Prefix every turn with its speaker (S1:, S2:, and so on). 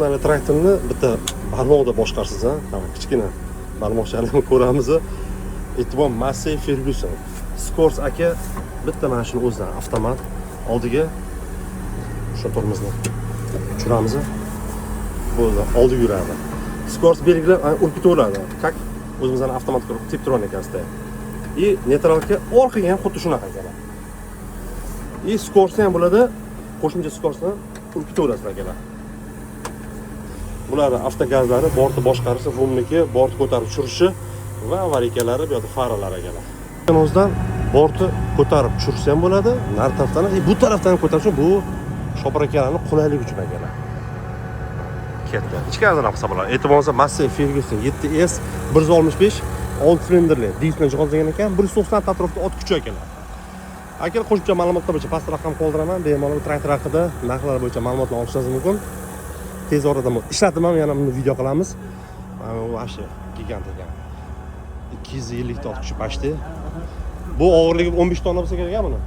S1: Mana traktorni bitta barmoqda boshqarsiz, ha? Kichkina barmoqchalarni ko'ramiz. E'tibor Massey Ferguson. Skors aka bitta mana shuni o'zidan avtomat oldiga shu tormozni tushiramiz. Bo'ldi, oldi yuradi. Skors belgilab urib ketaveradi. Как o'zimizdan avtomat qilib Tiptronic asda. И neytralka orqaga ham xuddi shunaqa ekan. И skors ham bo'ladi. Qo'shimcha skorsni urib ketaverasiz akalar. Bular avtogazlari, bortni boshqarishi, rumniki, bortni ko'tarib tushirishi va avariyalar bu yerda faralar akalar. O'zdan bortni ko'tarib tushirish ham bo'ladi, nar tarafdan, bu tarafdan ko'tarish bu Shopir akalarning qulaylik uchun akalar. Katta. Ichkaridan ham hisoblanadi. E'tiboringizga Massey Ferguson 7S 165 6 silindrli dizel jihozlangan ekan, 190 atrofida ot kuchi akalar. Agar qo'shimcha ma'lumotlar bo'yicha pastda raqam qoldiraman, bemalol traktor haqida, narxlar bo'yicha ma'lumotlar olishingiz mumkin. Tez orada ishlatib ham yana buni video qilamiz. Vashi gigant ekan. 250 ta ot kuchi pashti. Bu og'irligi 15 tonna bo'lsa kerak buni.